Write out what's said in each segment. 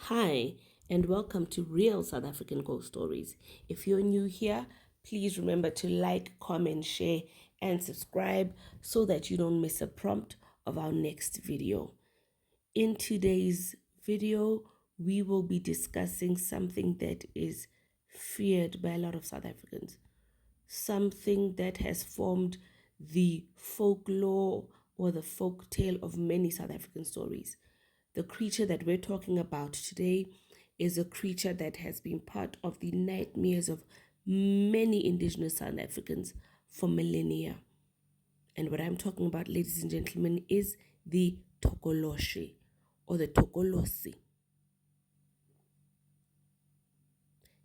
Hi, and welcome to Real South African Ghost Stories. If you're new here, please remember to like, comment, share, and subscribe so that you don't miss a prompt of our next video. In today's video, we will be discussing something that is feared by a lot of South Africans, something that has formed the folklore or the folk tale of many South African stories. The creature that we're talking about today is a creature that has been part of the nightmares of many indigenous South Africans for millennia. And what I'm talking about, ladies and gentlemen, is the Tikoloshe or the Tikoloshe.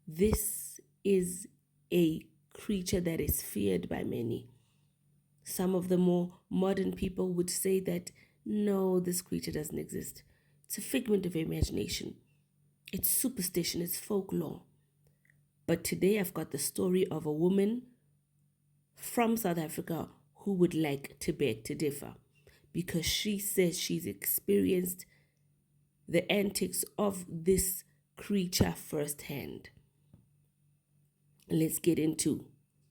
This is a creature that is feared by many. Some of the more modern people would say that no, this creature doesn't exist. It's a figment of imagination. It's superstition, it's folklore. But today I've got the story of a woman from South Africa who would like to beg to differ because she says she's experienced the antics of this creature firsthand. Let's get into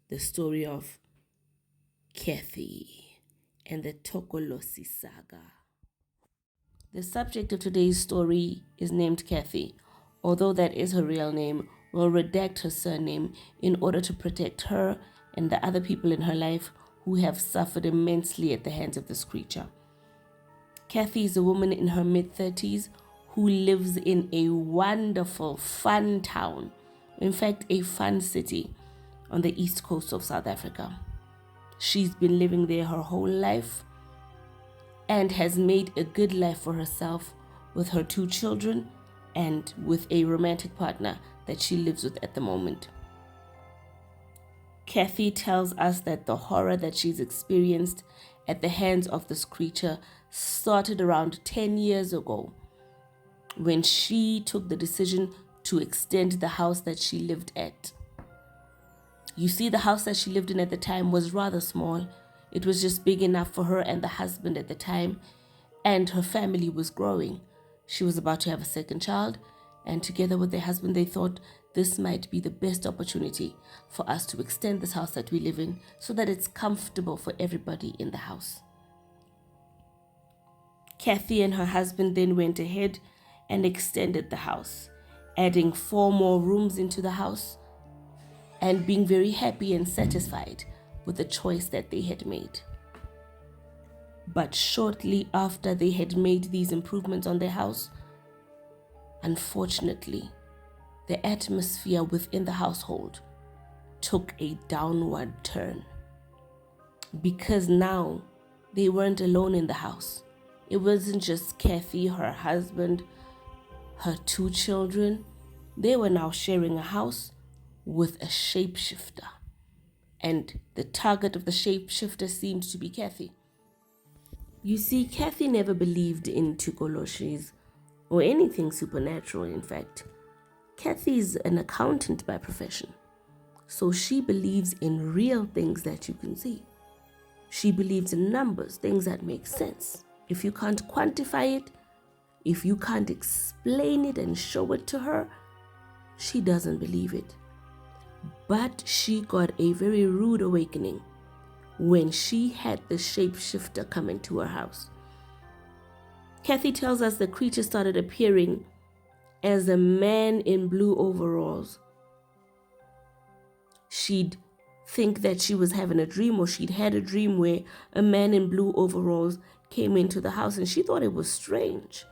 the story of Kathy and the Tikoloshe saga. The subject of today's story is named Kathy. Although that is her real name, we'll redact her surname in order to protect her and the other people in her life who have suffered immensely at the hands of this creature. Kathy is a woman in her mid-30s who lives in a wonderful, fun town, in fact, a fun city on the east coast of South Africa. She's been living there her whole life and has made a good life for herself with her 2 children and with a romantic partner that she lives with at the moment. Kathy tells us that the horror that she's experienced at the hands of this creature started around 10 years ago when she took the decision to extend the house that she lived at. You see, the house that she lived in at the time was rather small. It was just big enough for her and the husband at the time, and her family was growing. She was about to have a second child, and together with their husband, they thought this might be the best opportunity for us to extend this house that we live in so that it's comfortable for everybody in the house. Kathy and her husband then went ahead and extended the house, adding 4 more rooms into the house and being very happy and satisfied with the choice that they had made. But shortly after they had made these improvements on their house, unfortunately, the atmosphere within the household took a downward turn. Because now they weren't alone in the house. It wasn't just Kathy, her husband, her 2 children. They were now sharing a house with a shapeshifter. And the target of the shapeshifter seemed to be Kathy. You see, Kathy never believed in Tikoloshes or anything supernatural, in fact. Kathy is an accountant by profession, so she believes in real things that you can see. She believes in numbers, things that make sense. If you can't quantify it, if you can't explain it and show it to her, she doesn't believe it. But she got a very rude awakening when she had the shapeshifter come into her house. Kathy tells us the creature started appearing as a man in blue overalls. She'd think that she was having a dream, or she'd had a dream where a man in blue overalls came into the house, and she thought it was strange.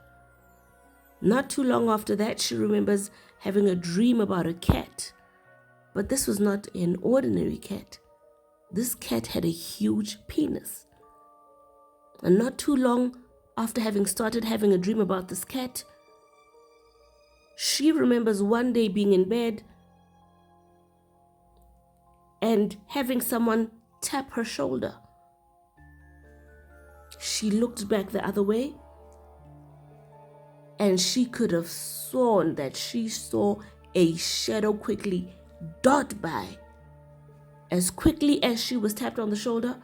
Not too long after that, she remembers having a dream about a cat. But this was not an ordinary cat. This cat had a huge penis. And not too long after having started having a dream about this cat, she remembers one day being in bed and having someone tap her shoulder. She looked back the other way, and she could have sworn that she saw a shadow quickly dart by. As quickly as she was tapped on the shoulder,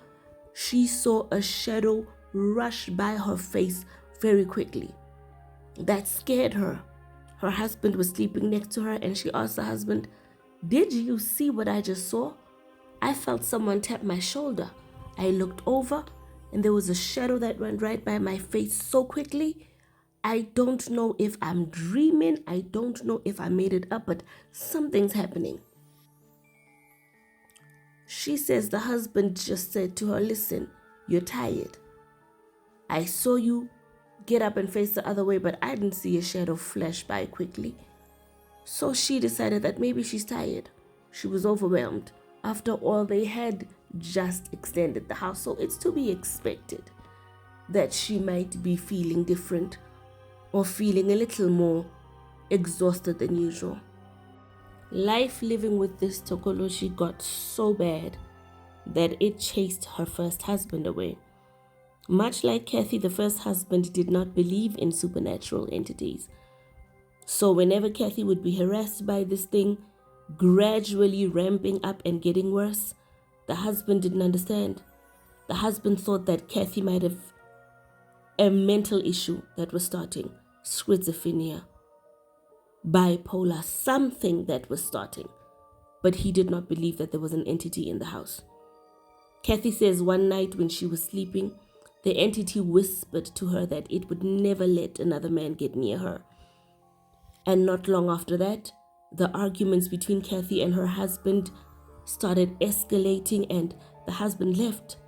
she saw a shadow rush by her face very quickly. That scared her. Her husband was sleeping next to her, and she asked the husband, "Did you see what I just saw? I felt someone tap my shoulder. I looked over, and there was a shadow that went right by my face so quickly. I don't know if I'm dreaming. I don't know if I made it up, but something's happening." She says the husband just said to her, "Listen, you're tired. I saw you get up and face the other way, but I didn't see a shadow flash by quickly." So she decided that maybe she's tired. She was overwhelmed. After all, they had just extended the house, so it's to be expected that she might be feeling different or feeling a little more exhausted than usual. Life living with this Tikoloshe got so bad that it chased her first husband away. Much like Kathy, the first husband did not believe in supernatural entities. So whenever Kathy would be harassed by this thing, gradually ramping up and getting worse, the husband didn't understand. The husband thought that Kathy might have a mental issue that was starting, schizophrenia, bipolar, something that was starting. But he did not believe that there was an entity in the house. Kathy says one night when she was sleeping, the entity whispered to her that it would never let another man get near her. And not long after that, the arguments between Kathy and her husband started escalating, and the husband left.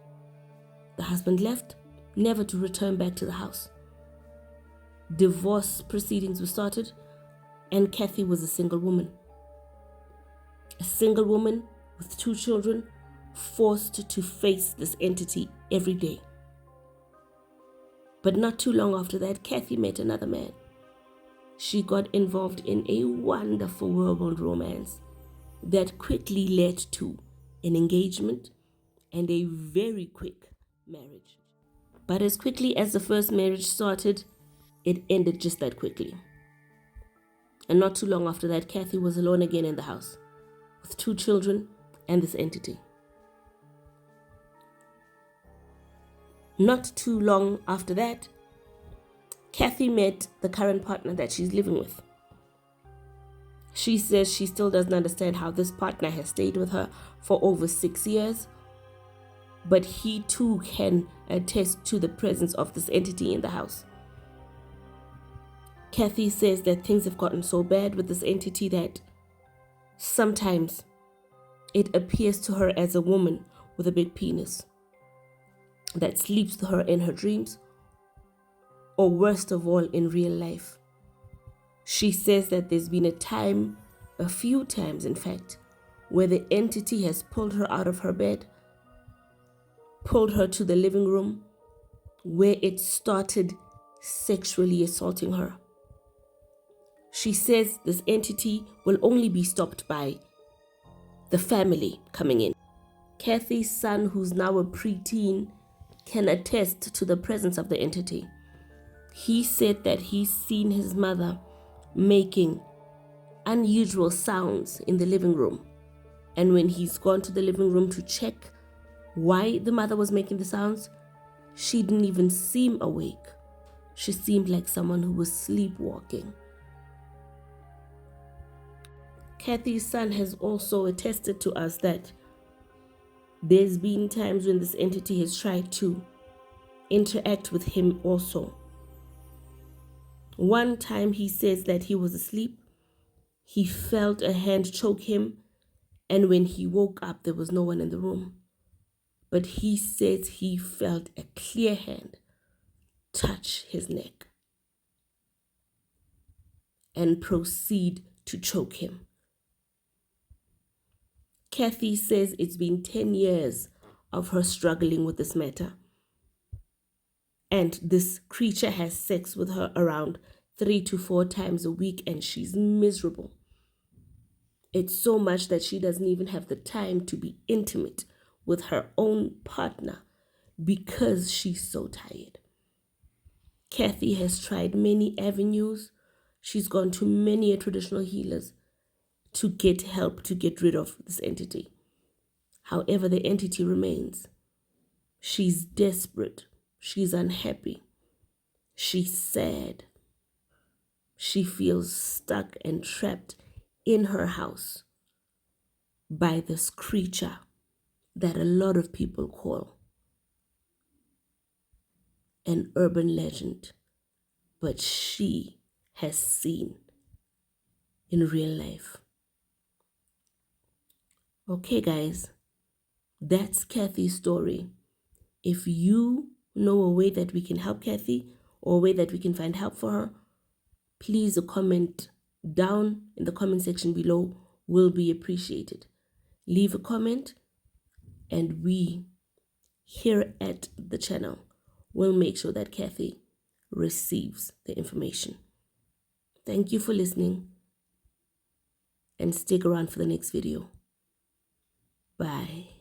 The husband left, never to return back to the house. Divorce proceedings were started, and Kathy was a single woman. A single woman with 2 children, forced to face this entity every day. But not too long after that, Kathy met another man. She got involved in a wonderful whirlwind romance that quickly led to an engagement and a very quick marriage. But as quickly as the first marriage started, it ended just that quickly. And not too long after that, Kathy was alone again in the house with 2 children and this entity. Not too long after that, Kathy met the current partner that she's living with. She says she still doesn't understand how this partner has stayed with her for over 6 years, but he too can attest to the presence of this entity in the house. Kathy says that things have gotten so bad with this entity that sometimes it appears to her as a woman with a big penis that sleeps with her in her dreams, or worst of all, in real life. She says that there's been a few times in fact, where the entity has pulled her out of her bed, pulled her to the living room, where it started sexually assaulting her. She says this entity will only be stopped by the family coming in. Kathy's son, who's now a preteen, can attest to the presence of the entity. He said that he's seen his mother making unusual sounds in the living room. And when he's gone to the living room to check why the mother was making the sounds, she didn't even seem awake. She seemed like someone who was sleepwalking. Kathy's son has also attested to us that there's been times when this entity has tried to interact with him also. One time he says that he was asleep, he felt a hand choke him, and when he woke up, there was no one in the room. But he says he felt a clear hand touch his neck and proceed to choke him. Kathy says it's been 10 years of her struggling with this matter. And this creature has sex with her around 3 to 4 times a week, and she's miserable. It's so much that she doesn't even have the time to be intimate with her own partner because she's so tired. Kathy has tried many avenues. She's gone to many traditional healers to get help to get rid of this entity. However, the entity remains. She's desperate. She's unhappy. She's sad. she feels stuck and trapped in her house by this creature that a lot of people call an urban legend, but she has seen in real life. Okay, guys, that's Kathy's story. If you know a way that we can help Kathy or a way that we can find help for her, please a comment down in the comment section below will be appreciated. Leave a comment and we here at the channel will make sure that Kathy receives the information. Thank you for listening and stick around for the next video. Bye.